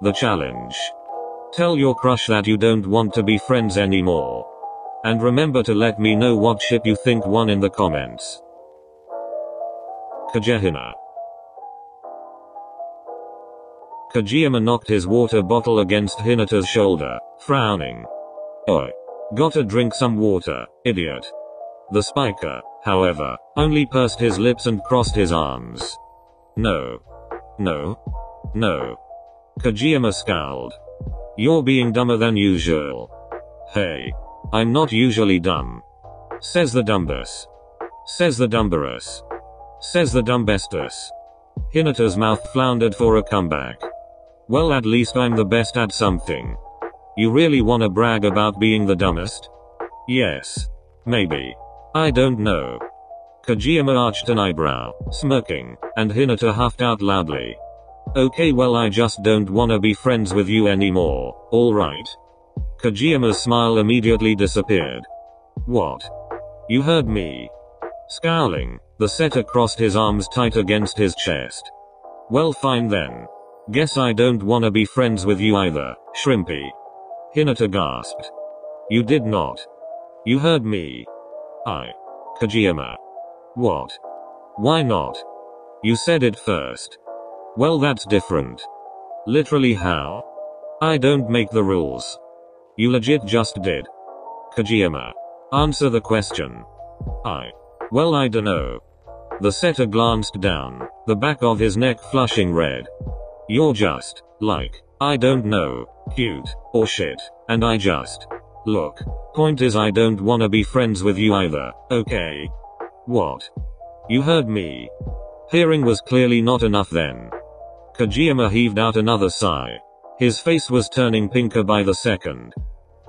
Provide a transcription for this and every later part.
The challenge. Tell your crush that you don't want to be friends anymore. And remember to let me know what ship you think won in the comments. Kagehina. Kageyama knocked his water bottle against Hinata's shoulder, frowning. "Oi. Gotta drink some water, idiot." The spiker, however, only pursed his lips and crossed his arms. No. No. No. Kageyama scowled. "You're being dumber than usual." "Hey. I'm not usually dumb. Says the dumbus. Says the dumberus. Says the dumbestus." Hinata's mouth floundered for a comeback. "Well, at least I'm the best at something. You really wanna brag about being the dumbest?" "Yes. Maybe. I don't know." Kageyama arched an eyebrow, smirking, and Hinata huffed out loudly. "Okay, well, I just don't wanna be friends with you anymore, alright?" Kageyama's smile immediately disappeared. "What? You heard me." Scowling, the setter crossed his arms tight against his chest. "Well, fine then. Guess I don't wanna be friends with you either, Shrimpy." Hinata gasped. "You did not. You heard me." Kageyama. "What? Why not? You said it first." "Well, that's different." "Literally how?" "I don't make the rules." "You legit just did." Kageyama. "Answer the question." Well, I dunno." The setter glanced down, the back of his neck flushing red. "You're just, like, I don't know, cute, or shit, and I just. Look, point is I don't wanna be friends with you either, okay?" "What? You heard me." Hearing was clearly not enough then. Kageyama heaved out another sigh. His face was turning pinker by the second.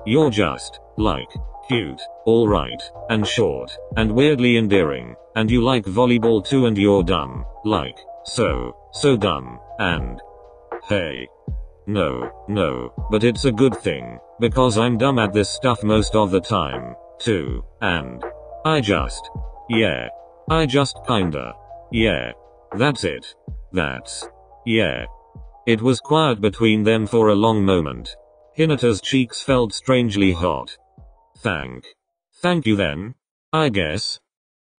"You're just, like, cute, alright, and short, and weirdly endearing, and you like volleyball too, and you're dumb, like, so dumb, and hey. No, but it's a good thing, because I'm dumb at this stuff most of the time, too, and I just kinda, yeah. That's it. Yeah. It was quiet between them for a long moment. Hinata's cheeks felt strangely hot. Thank you then, I guess."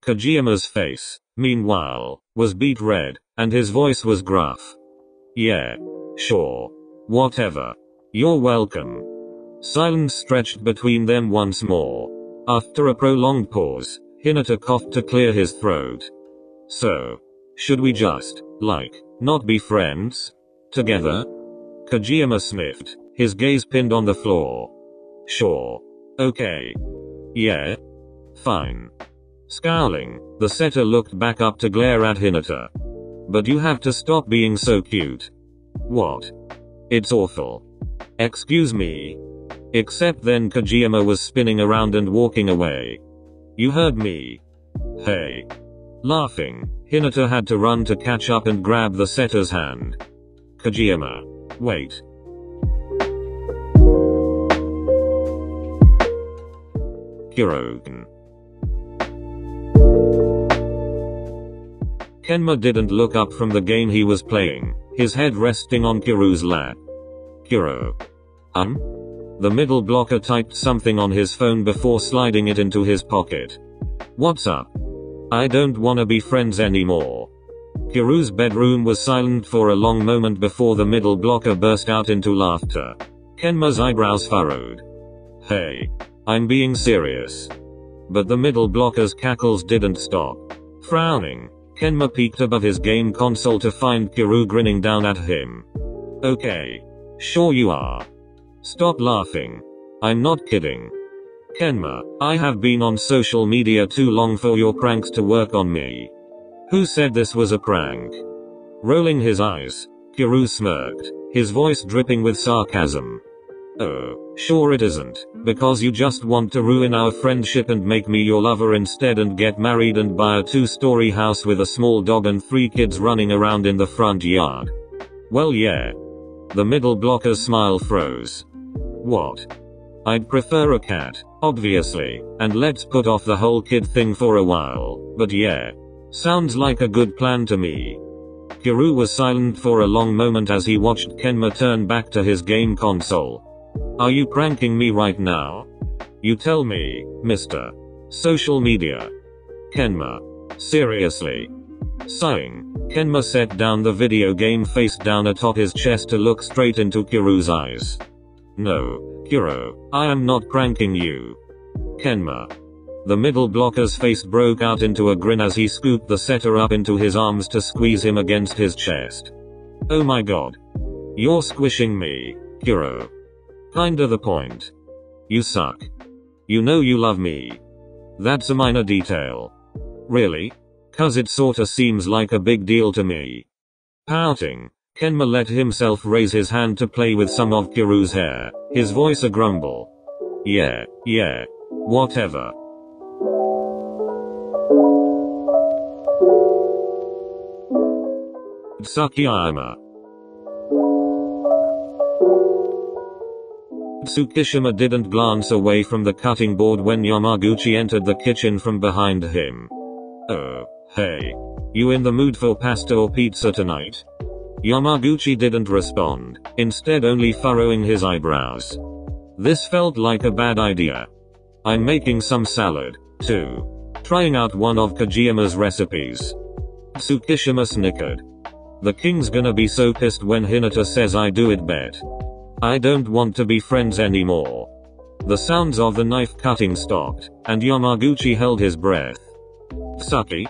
Kageyama's face, meanwhile, was beet red, and his voice was gruff. "Yeah. Sure. Whatever. You're welcome." Silence stretched between them once more. After a prolonged pause, Hinata coughed to clear his throat. "So, should we just, like, not be friends? Together?" Kageyama sniffed, his gaze pinned on the floor. "Sure. Okay. Yeah. Fine." Scowling, the setter looked back up to glare at Hinata. "But you have to stop being so cute." "What? It's awful." "Excuse me." Except then Kageyama was spinning around and walking away. "You heard me." "Hey." Laughing, Hinata had to run to catch up and grab the setter's hand. Kageyama. "Wait." Kuroken. Kenma didn't look up from the game he was playing, his head resting on Kiru's lap. "Kuro. The middle blocker typed something on his phone before sliding it into his pocket. "What's up? I don't wanna be friends anymore." Kiru's bedroom was silent for a long moment before the middle blocker burst out into laughter. Kenma's eyebrows furrowed. "Hey. I'm being serious." But the middle blocker's cackles didn't stop. Frowning, Kenma peeked above his game console to find Kiru grinning down at him. "Okay. Sure you are. Stop laughing. I'm not kidding." "Kenma, I have been on social media too long for your pranks to work on me." "Who said this was a prank?" Rolling his eyes, Kiru smirked, his voice dripping with sarcasm. "Oh, sure it isn't, because you just want to ruin our friendship and make me your lover instead and get married and buy a 2-story house with a small dog and 3 kids running around in the front yard." "Well, yeah." The middle blocker's smile froze. "What? I'd prefer a cat, obviously, and let's put off the whole kid thing for a while, but yeah. Sounds like a good plan to me." Kiryu was silent for a long moment as he watched Kenma turn back to his game console. Are you pranking me right now? You tell me, Mr. Social Media. Kenma. Seriously. Sighing, Kenma set down the video game face down atop his chest to look straight into Kiryu's eyes. No, Kiryu, I am not pranking you. Kenma. The middle blocker's face broke out into a grin as he scooped the setter up into his arms to squeeze him against his chest. Oh my god. You're squishing me, Kiryu. Kinda the point. You suck. You know you love me. That's a minor detail. Really? 'Cause it sorta seems like a big deal to me. Pouting, Kenma let himself raise his hand to play with some of Kiryu's hair, his voice a grumble. Yeah, whatever. Tsukkiyama. Tsukishima didn't glance away from the cutting board when Yamaguchi entered the kitchen from behind him. Oh, hey. You in the mood for pasta or pizza tonight? Yamaguchi didn't respond, instead only furrowing his eyebrows. This felt like a bad idea. I'm making some salad, too. Trying out one of Kagehina's recipes. Tsukishima snickered. The king's gonna be so pissed when Hinata says I do it bet. I don't want to be friends anymore. The sounds of the knife cutting stopped, and Yamaguchi held his breath. Sucky?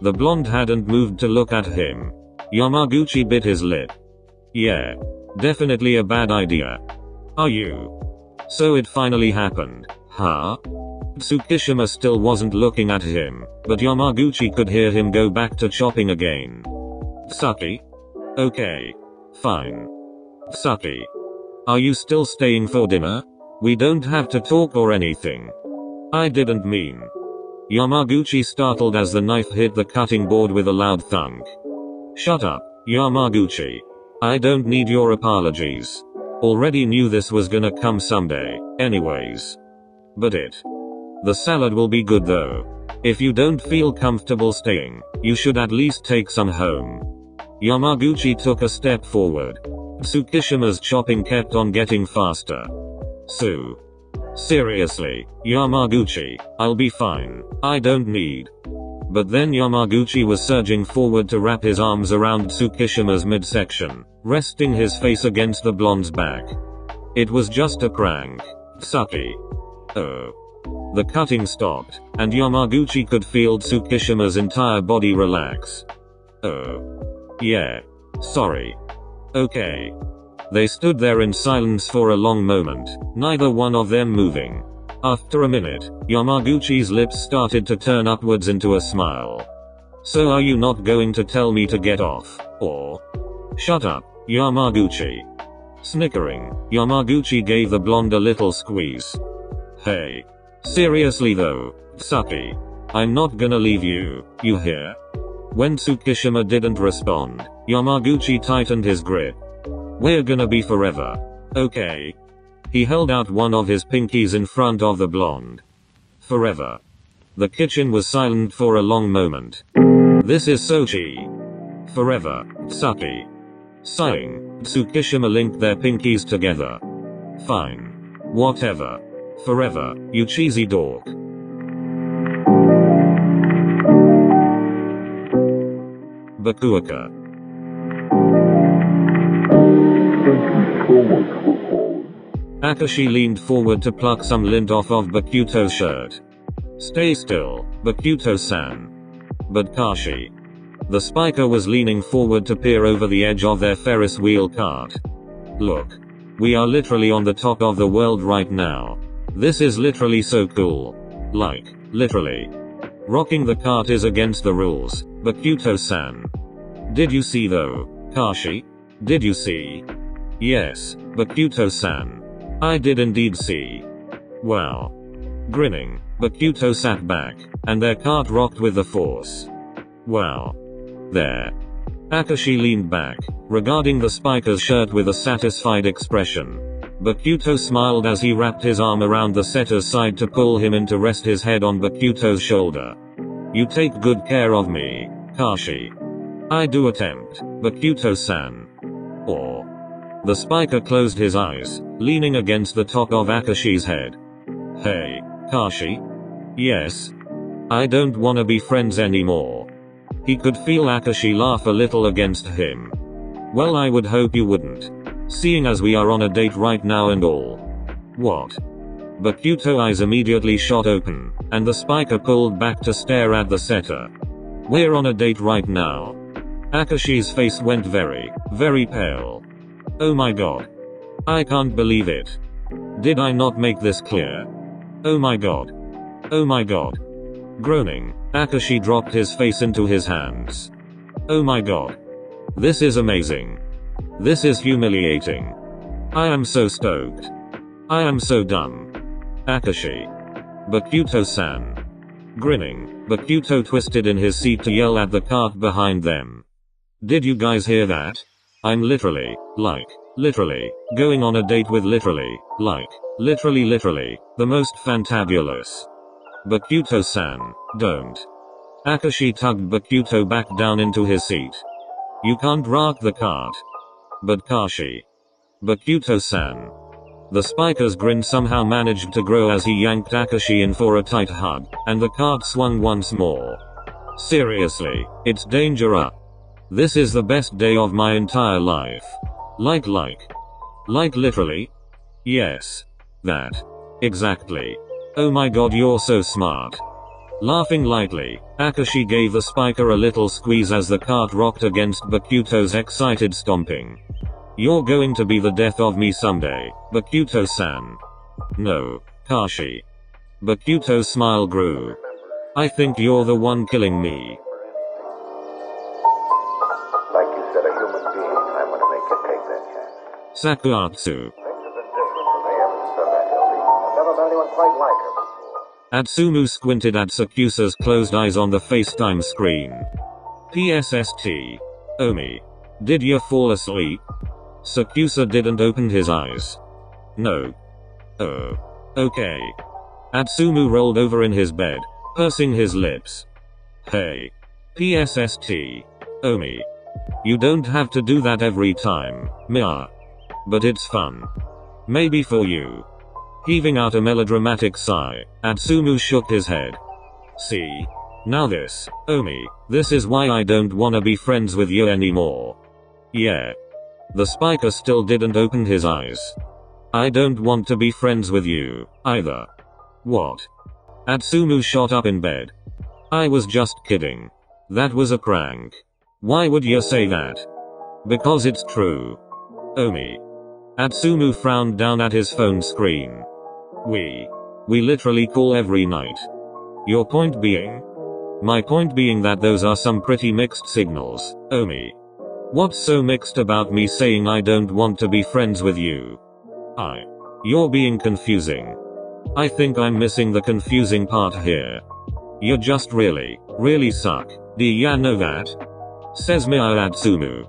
The blonde hadn't moved to look at him. Yamaguchi bit his lip. Yeah. Definitely a bad idea. Are you? So it finally happened, huh? Tsukishima still wasn't looking at him, but Yamaguchi could hear him go back to chopping again. Sucky? Okay. Fine. Sucky. Are you still staying for dinner? We don't have to talk or anything. I didn't mean. Yamaguchi startled as the knife hit the cutting board with a loud thunk. Shut up, Yamaguchi. I don't need your apologies. Already knew this was gonna come someday, anyways. But the salad will be good though. If you don't feel comfortable staying, you should at least take some home. Yamaguchi took a step forward. Tsukishima's chopping kept on getting faster. Seriously, Yamaguchi, I'll be fine. I don't need. But then Yamaguchi was surging forward to wrap his arms around Tsukishima's midsection, resting his face against the blonde's back. It was just a prank. Sucky. Oh. The cutting stopped, and Yamaguchi could feel Tsukishima's entire body relax. Oh. Yeah. Sorry. Okay. They stood there in silence for a long moment, neither one of them moving. After a minute, Yamaguchi's lips started to turn upwards into a smile. So are you not going to tell me to get off, or? Shut up, Yamaguchi. Snickering, Yamaguchi gave the blonde a little squeeze. Hey. Seriously though, Sucky. I'm not gonna leave you, you hear? When Tsukishima didn't respond, Yamaguchi tightened his grip. We're gonna be forever. Okay. He held out one of his pinkies in front of the blonde. Forever. The kitchen was silent for a long moment. This is Sochi. Forever, Sucky. Sighing, Tsukishima linked their pinkies together. Fine. Whatever. Forever, you cheesy dork. Bokuaka. Akashi leaned forward to pluck some lint off of Bakuto's shirt. Stay still, Bakuto-san. But Kashi. The spiker was leaning forward to peer over the edge of their Ferris wheel cart. Look. We are literally on the top of the world right now. This is literally so cool. Like, literally. Rocking the cart is against the rules, Bakuto-san. Did you see though, Kashi? Did you see? Yes, Bakuto-san. I did indeed see. Wow. Grinning, Bakuto sat back, and their cart rocked with the force. Wow. There. Akashi leaned back, regarding the spiker's shirt with a satisfied expression. Bakuto smiled as he wrapped his arm around the setter's side to pull him in to rest his head on Bakuto's shoulder. You take good care of me, Kashi. I do attempt, Bokuto-san. Or. The spiker closed his eyes, leaning against the top of Akashi's head. Hey, Kashi? Yes? I don't wanna be friends anymore. He could feel Akashi laugh a little against him. Well, I would hope you wouldn't. Seeing as we are on a date right now and all. What? Bokuto's eyes immediately shot open, and the spiker pulled back to stare at the setter. We're on a date right now. Akashi's face went very, very pale. Oh my god. I can't believe it. Did I not make this clear? Oh my god. Oh my god. Groaning, Akashi dropped his face into his hands. Oh my god. This is amazing. This is humiliating. I am so stoked. I am so dumb. Akashi. Bokuto-san. Grinning, Bokuto twisted in his seat to yell at the cart behind them. Did you guys hear that? I'm literally, going on a date with literally, the most fantabulous. Bokuto-san, don't. Akashi tugged Bokuto back down into his seat. You can't rock the cart. But Kashi. Bokuto-san. The spiker's grin somehow managed to grow as he yanked Akashi in for a tight hug, and the cart swung once more. Seriously, it's danger up. This is the best day of my entire life. Like literally? Yes. That. Exactly. Oh my god, you're so smart. Laughing lightly, Akashi gave the spiker a little squeeze as the cart rocked against Bokuto's excited stomping. You're going to be the death of me someday, Bokuto-san. No, Kashi. Bokuto's smile grew. I think you're the one killing me. Like you said, a human being, I'm gonna make you take that chance. Sakuatsu. Things have been different for me ever since I met Hildy. I've never met anyone quite like her before. Atsumu squinted at Sakusa's closed eyes on the FaceTime screen. PSST. Omi. Did you fall asleep? Sakusa didn't open his eyes. No. Oh. Okay. Atsumu rolled over in his bed, pursing his lips. Hey. PSST. Omi. You don't have to do that every time, Mia. But it's fun. Maybe for you. Heaving out a melodramatic sigh, Atsumu shook his head. See? Now this, Omi, this is why I don't wanna be friends with you anymore. Yeah. The spiker still didn't open his eyes. I don't want to be friends with you, either. What? Atsumu shot up in bed. I was just kidding. That was a prank. Why would you say that? Because it's true. Omi. Atsumu frowned down at his phone screen. We literally call every night. Your point being? My point being that those are some pretty mixed signals, Omi. What's so mixed about me saying I don't want to be friends with you? You're being confusing. I think I'm missing the confusing part here. You just really suck. Do ya know that? Says Mia Atsumu.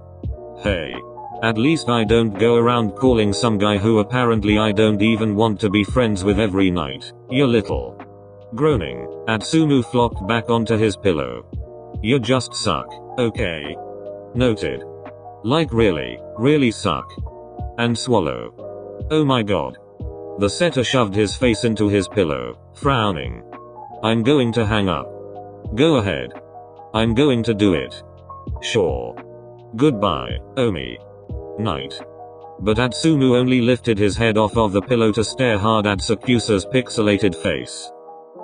Hey. At least I don't go around calling some guy who apparently I don't even want to be friends with every night, you little. Groaning, Atsumu flopped back onto his pillow. You just suck, okay? Noted. Like really suck. And swallow. Oh my god. The setter shoved his face into his pillow, frowning. I'm going to hang up. Go ahead. I'm going to do it. Sure. Goodbye, Omi. Night. But Atsumu only lifted his head off of the pillow to stare hard at Sakusa's pixelated face.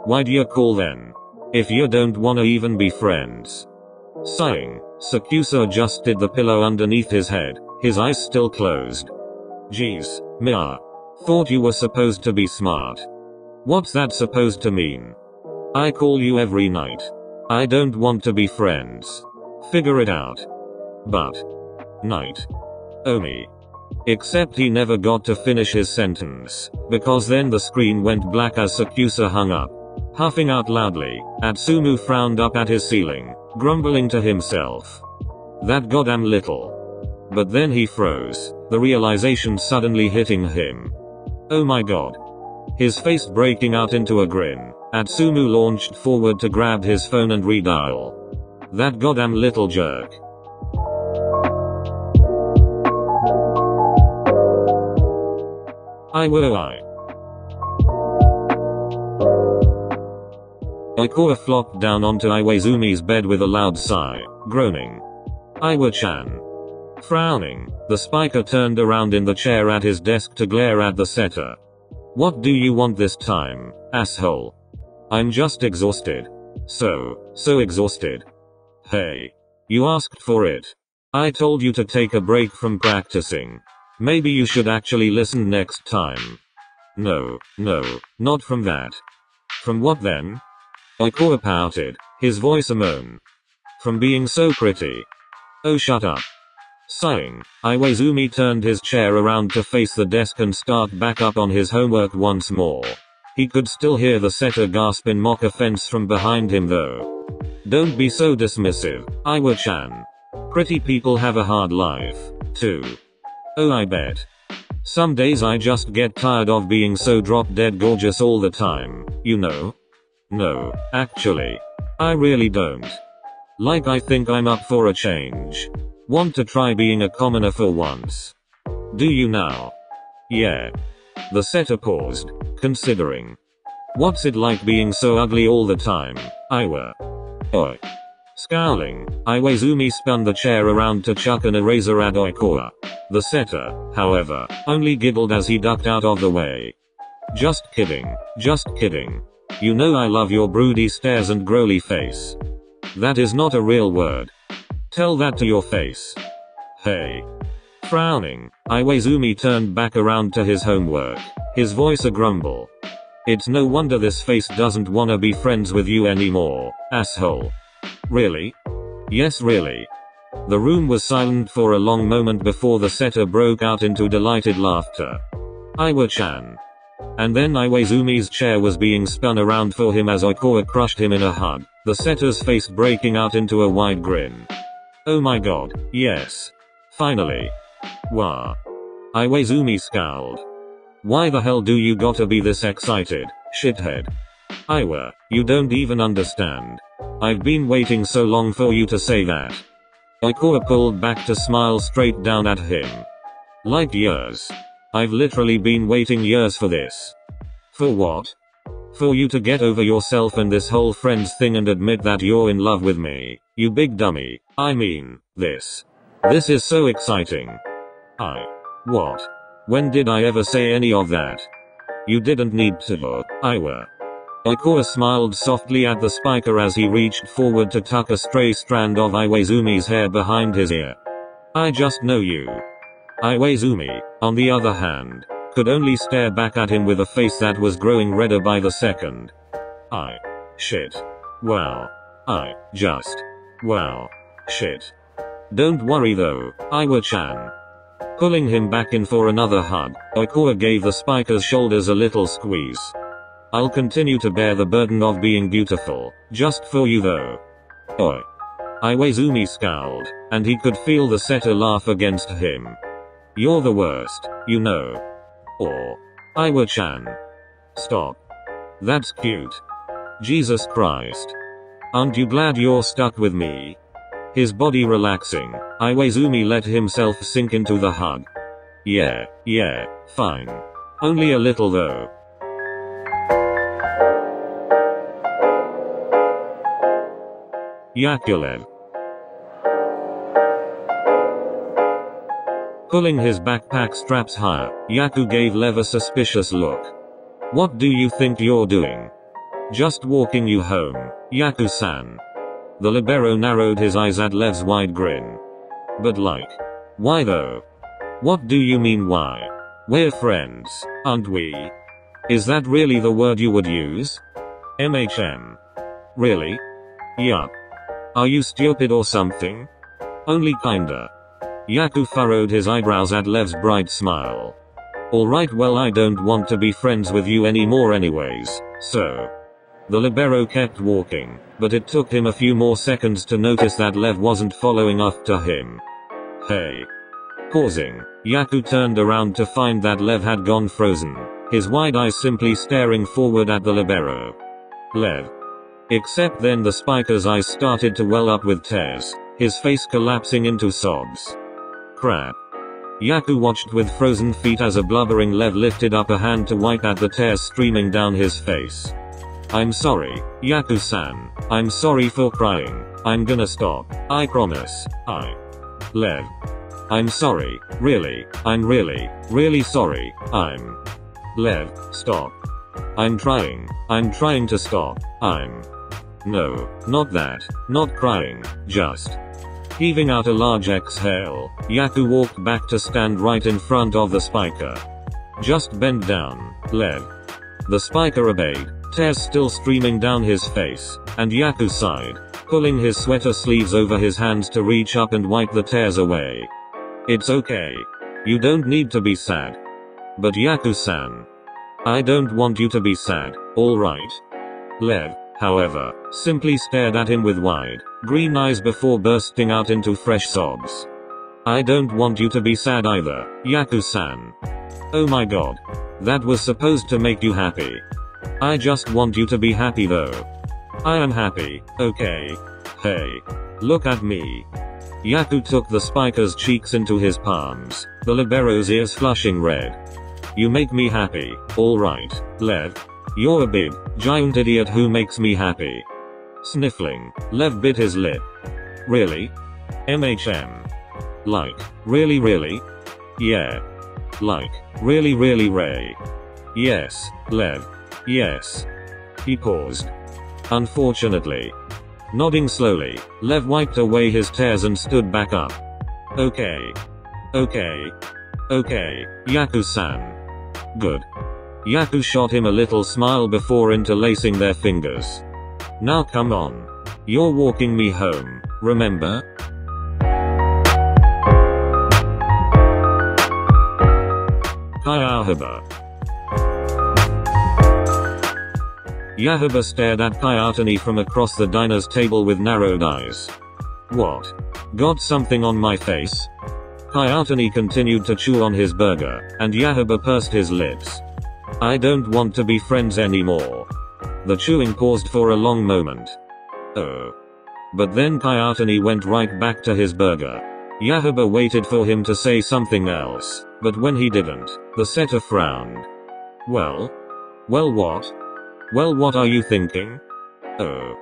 Why'd you call then? If you don't wanna even be friends. Sighing, Sakusa adjusted the pillow underneath his head, his eyes still closed. Geez, Mia. Thought you were supposed to be smart. What's that supposed to mean? I call you every night. I don't want to be friends. Figure it out. But. Night. Omi. Except he never got to finish his sentence, because then the screen went black as Sakusa hung up. Huffing out loudly, Atsumu frowned up at his ceiling, grumbling to himself. That goddamn little. But then he froze, the realization suddenly hitting him. Oh my god. His face breaking out into a grin, Atsumu launched forward to grab his phone and redial. That goddamn little jerk. Iwaoi. Oikoa flopped down onto Iwaizumi's bed with a loud sigh, groaning. Iwa-chan. Frowning, the spiker turned around in the chair at his desk to glare at the setter. What do you want this time, asshole? I'm just exhausted. So exhausted. Hey. You asked for it. I told you to take a break from practicing. Maybe you should actually listen next time. No, not from that. From what then? Oikoa pouted, his voice a moan. From being so pretty. Oh, shut up. Sighing, Iwaizumi turned his chair around to face the desk and start back up on his homework once more. He could still hear the setter gasp in mock offense from behind him though. Don't be so dismissive, Iwa-chan. Pretty people have a hard life, too. Oh, I bet. Some days I just get tired of being so drop-dead gorgeous all the time, you know? No, actually. I really don't. Like I think I'm up for a change. Want to try being a commoner for once? Do you now? Yeah. The setter paused, considering. What's it like being so ugly all the time, Iwa? Oi. Scowling, Iwaizumi spun the chair around to chuck an eraser at Oikoa. The setter, however, only giggled as he ducked out of the way. Just kidding. You know I love your broody stares and growly face. That is not a real word. Tell that to your face. Hey. Frowning, Iwaizumi turned back around to his homework, his voice a grumble. It's no wonder this face doesn't wanna be friends with you anymore, asshole. Really? Yes, really. The room was silent for a long moment before the setter broke out into delighted laughter. Iwa-chan. And then Iwaizumi's chair was being spun around for him as Oikoa crushed him in a hug, the setter's face breaking out into a wide grin. Oh my god, yes. Finally. Wah. Iwaizumi scowled. Why the hell do you gotta be this excited, shithead? Iwa, you don't even understand. I've been waiting so long for you to say that. Oikoa pulled back to smile straight down at him. Like years. I've literally been waiting years for this. For what? For you to get over yourself and this whole friends thing and admit that you're in love with me, you big dummy. I mean, this. This is so exciting. What? When did I ever say any of that? You didn't need to, Iwa. Oikoa smiled softly at the spiker as he reached forward to tuck a stray strand of Iwaizumi's hair behind his ear. I just know you. Iwaizumi, on the other hand, could only stare back at him with a face that was growing redder by the second. Shit. Wow. Wow. Shit. Don't worry though, Iwa-chan. Pulling him back in for another hug, Oikoa gave the spiker's shoulders a little squeeze. I'll continue to bear the burden of being beautiful, just for you though. Oi. Iwaizumi scowled, and he could feel the setter laugh against him. You're the worst, you know. Or. Iwa-chan. Stop. That's cute. Jesus Christ. Aren't you glad you're stuck with me? His body relaxing, Iwaizumi let himself sink into the hug. Yeah, fine. Only a little though. Yakulev. Pulling his backpack straps higher, Yaku gave Lev a suspicious look. What do you think you're doing? Just walking you home, Yaku-san. The libero narrowed his eyes at Lev's wide grin. But like. Why though? What do you mean why? We're friends, aren't we? Is that really the word you would use? MHM. Really? Yup. Are you stupid or something? Only kinda. Yaku furrowed his eyebrows at Lev's bright smile. Alright, well, I don't want to be friends with you anymore anyways, so. The libero kept walking, but it took him a few more seconds to notice that Lev wasn't following after him. Hey. Pausing, Yaku turned around to find that Lev had gone frozen, his wide eyes simply staring forward at the libero. Lev. Except then the spiker's eyes started to well up with tears, his face collapsing into sobs. Crap. Yaku watched with frozen feet as a blubbering Lev lifted up a hand to wipe at the tears streaming down his face. I'm sorry, Yaku-san. I'm sorry for crying. I'm gonna stop. I promise. Lev. I'm sorry. Really. I'm really sorry. Lev, stop. I'm trying to stop. No, not that. Not crying. Just. Heaving out a large exhale, Yaku walked back to stand right in front of the spiker. Just bend down, Lev. The spiker obeyed, tears still streaming down his face, and Yaku sighed, pulling his sweater sleeves over his hands to reach up and wipe the tears away. It's okay. You don't need to be sad. But Yaku-san. I don't want you to be sad, alright? Lev, however, simply stared at him with wide, green eyes before bursting out into fresh sobs. I don't want you to be sad either, Yaku-san. Oh my god. That was supposed to make you happy. I just want you to be happy though. I am happy, okay? Hey. Look at me. Yaku took the spiker's cheeks into his palms, the libero's ears flushing red. You make me happy, alright, Lev. You're a big, giant idiot who makes me happy. Sniffling, Lev bit his lip. Really? MHM. Like, really? Yeah. Like, really, Ray. Yes, Lev. Yes. He paused. Unfortunately. Nodding slowly, Lev wiped away his tears and stood back up. Okay, Yaku-san. Good. Yaku shot him a little smile before interlacing their fingers. Now come on. You're walking me home, remember? Kyouhaba. Kyouhaba stared at Kyotani from across the diner's table with narrowed eyes. What? Got something on my face? Kyotani continued to chew on his burger, and Kyouhaba pursed his lips. I don't want to be friends anymore. The chewing paused for a long moment. Oh. But then Kyotani went right back to his burger. Kyouhaba waited for him to say something else, but when he didn't, the setter frowned. Well what? Well, what are you thinking? Oh.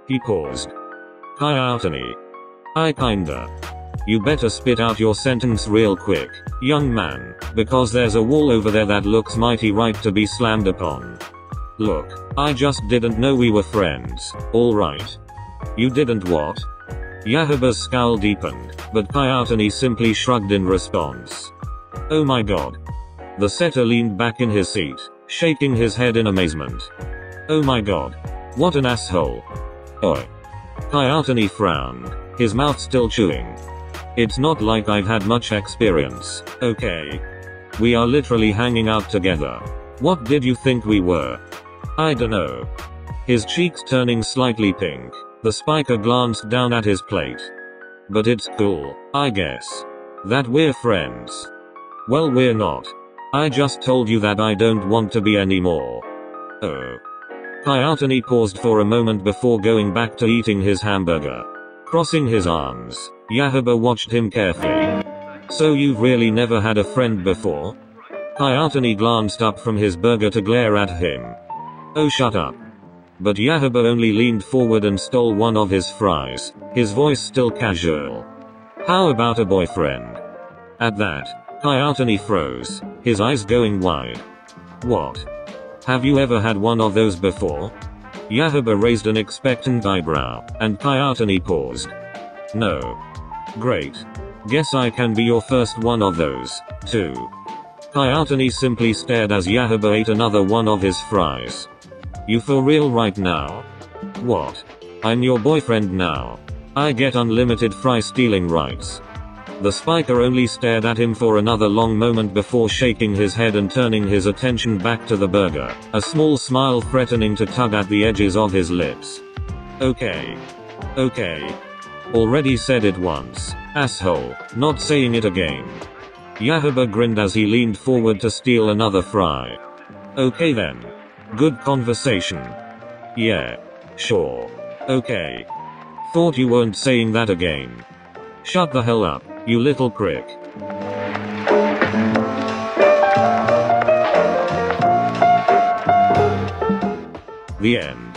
He paused. Kyotani. I kinda. You better spit out your sentence real quick, young man, because there's a wall over there that looks mighty ripe to be slammed upon. Look, I just didn't know we were friends, alright? You didn't what? Kyouhaba's scowl deepened, but Kyotani simply shrugged in response. Oh my god. The setter leaned back in his seat, shaking his head in amazement. Oh my god. What an asshole. Oi. Kyotani frowned, his mouth still chewing. It's not like I've had much experience, okay? We are literally hanging out together. What did you think we were? I dunno. His cheeks turning slightly pink, the spiker glanced down at his plate. But it's cool, I guess. That we're friends. Well, we're not. I just told you that I don't want to be anymore. Oh. Kyotani paused for a moment before going back to eating his hamburger. Crossing his arms, Kyouhaba watched him carefully. So you've really never had a friend before? Kyotani glanced up from his burger to glare at him. Oh, shut up. But Kyouhaba only leaned forward and stole one of his fries, his voice still casual. How about a boyfriend? At that, Kyotani froze, his eyes going wide. What? Have you ever had one of those before? Kyouhaba raised an expectant eyebrow, and Kyotani paused. No. Great. Guess I can be your first one of those, too. Kyotani simply stared as Kyouhaba ate another one of his fries. You for real right now? What? I'm your boyfriend now. I get unlimited fry stealing rights. The spiker only stared at him for another long moment before shaking his head and turning his attention back to the burger, a small smile threatening to tug at the edges of his lips. Okay. Already said it once, asshole, not saying it again. Kyouhaba grinned as he leaned forward to steal another fry. Okay then. Good conversation. Yeah. Sure. Okay. Thought you weren't saying that again. Shut the hell up, you little prick. The end.